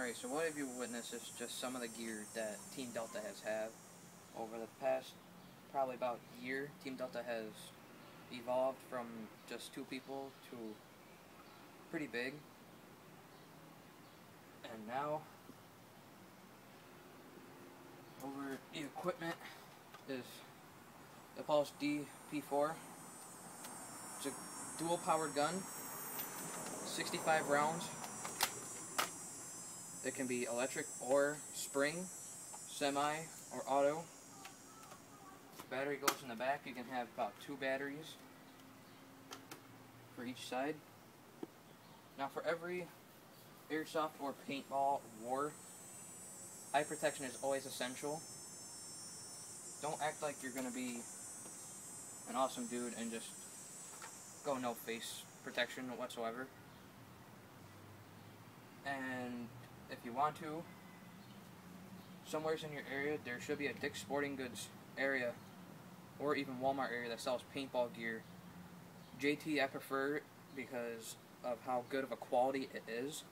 Alright, so what have you witnessed is just some of the gear that Team Delta has had. Over the past probably about year, Team Delta has evolved from just 2 people to pretty big. And now, over the equipment is the Pulse DP4. It's a dual powered gun, 65 rounds. It can be electric or spring, semi, or auto. Battery goes in the back. You can have about 2 batteries for each side. Now for every airsoft or paintball war, eye protection is always essential. Don't act like you're going to be an awesome dude and just go no face protection whatsoever. And if you want to, somewhere in your area there should be a Dick's Sporting Goods area or even Walmart area that sells paintball gear. JT I prefer because of how good of a quality it is.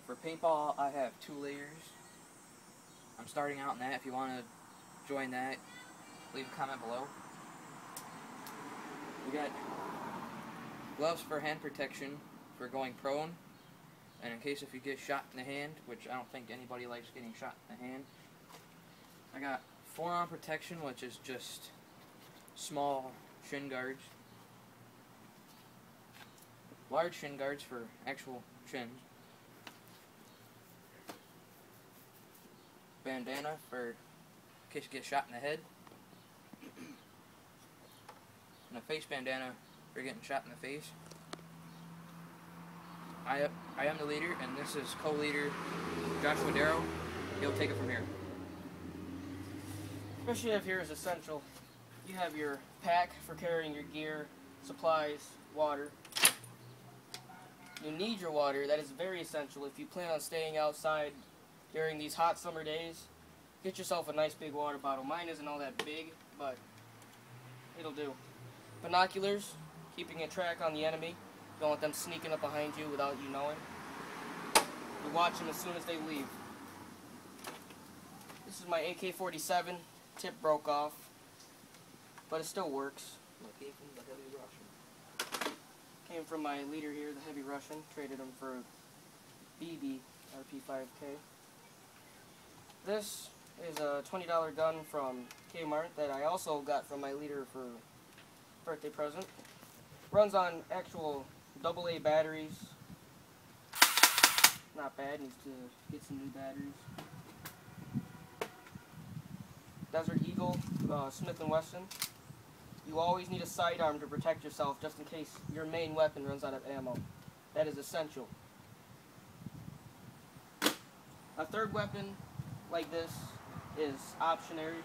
For paintball I have 2 layers. I'm starting out in that. If you want to join that, leave a comment below. We got gloves for hand protection for going prone, and in case if you get shot in the hand, which I don't think anybody likes getting shot in the hand. I got forearm protection, which is just small shin guards. Large shin guards for actual shins. Bandana for in case you get shot in the head. And a face bandana for getting shot in the face. I am the leader, and this is co-leader Joshua Darrow. He'll take it from here. What you have here is essential. You have your pack for carrying your gear, supplies, water. You need your water. That is very essential. If you plan on staying outside during these hot summer days, get yourself a nice big water bottle. Mine isn't all that big, but it'll do. Binoculars, keeping a track on the enemy. Don't let them sneaking up behind you without you knowing. You watch them as soon as they leave. This is my AK-47. Tip broke off, but it still works. Came from my leader here, the Heavy Russian. Traded him for a BB RP5K. This is a $20 gun from Kmart that I also got from my leader for birthday present. Runs on actual AA batteries. Not bad, needs to get some new batteries. Desert Eagle, Smith & Wesson. You always need a sidearm to protect yourself just in case your main weapon runs out of ammo. That is essential. A third weapon like this is optional.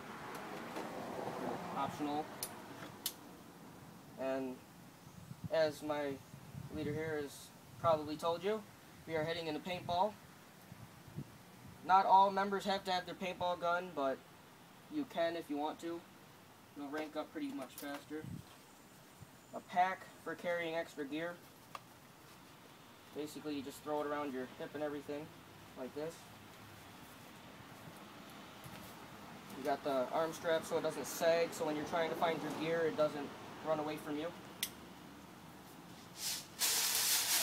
And as my leader here has probably told you, we are heading into paintball. Not all members have to have their paintball gun, but you can if you want to. You'll rank up pretty much faster. A pack for carrying extra gear. Basically, you just throw it around your hip and everything, like this. You got the arm strap so it doesn't sag, so when you're trying to find your gear, it doesn't run away from you.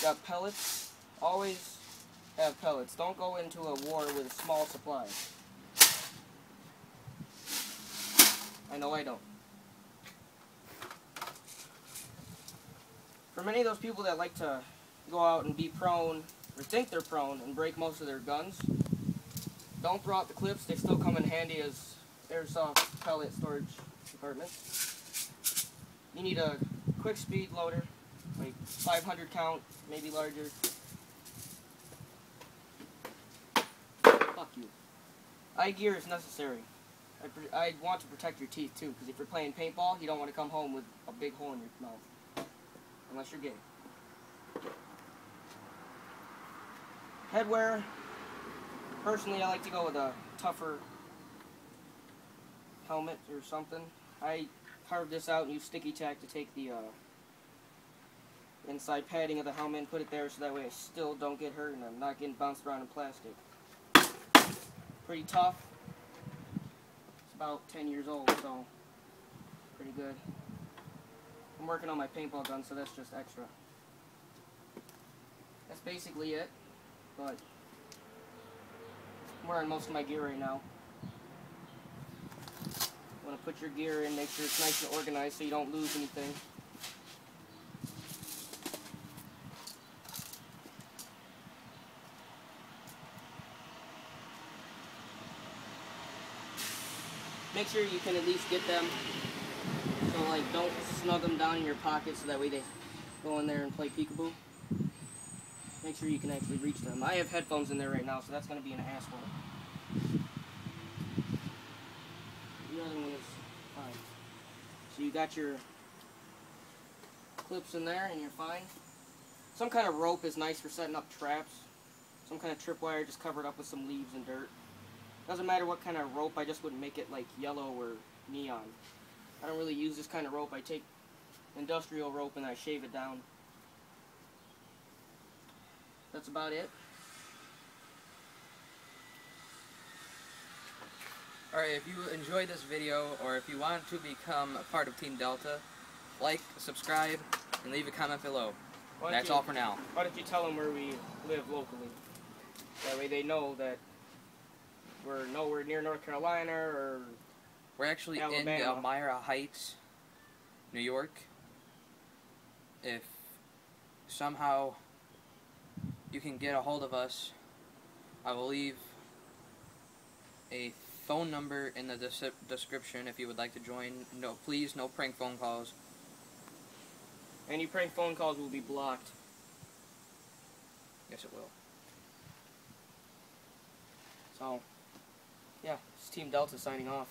Got pellets. Always have pellets. Don't go into a war with small supplies. I know I don't. For many of those people that like to go out and be prone, or think they're prone, and break most of their guns, don't throw out the clips. They still come in handy as airsoft pellet storage compartments. You need a quick speed loader, like 500 count, maybe larger. Fuck you. Eye gear is necessary. I want to protect your teeth too, because if you're playing paintball, you don't want to come home with a big hole in your mouth. Unless you're gay. Headwear. Personally, I like to go with a tougher helmet or something. I carved this out and used sticky tack to take the inside padding of the helmet and put it there so that way I still don't get hurt and I'm not getting bounced around in plastic. Pretty tough. It's about 10 years old, so pretty good. I'm working on my paintball gun, so that's just extra. That's basically it, but I'm wearing most of my gear right now. You want to put your gear in, make sure it's nice and organized so you don't lose anything. Make sure you can at least get them, so like don't snug them down in your pocket so that way they go in there and play peekaboo. Make sure you can actually reach them. I have headphones in there right now, so that's going to be an asshole. The other one is fine. So you got your clips in there and you're fine. Some kind of rope is nice for setting up traps. Some kind of tripwire, just covered up with some leaves and dirt. Doesn't matter what kind of rope, I just wouldn't make it like yellow or neon. I don't really use this kind of rope. I take industrial rope and I shave it down. That's about it. Alright, if you enjoyed this video, or if you want to become a part of Team Delta, like, subscribe, and leave a comment below. That's all for now. Why don't you tell them where we live locally? That way they know that we're nowhere near North Carolina or We're actually Alabama. in Elmira Heights, New York. If somehow you can get a hold of us, I will leave a phone number in the description if you would like to join. No, please, no prank phone calls. Any prank phone calls will be blocked. Yes, it will. So, yeah, it's Team Delta signing off.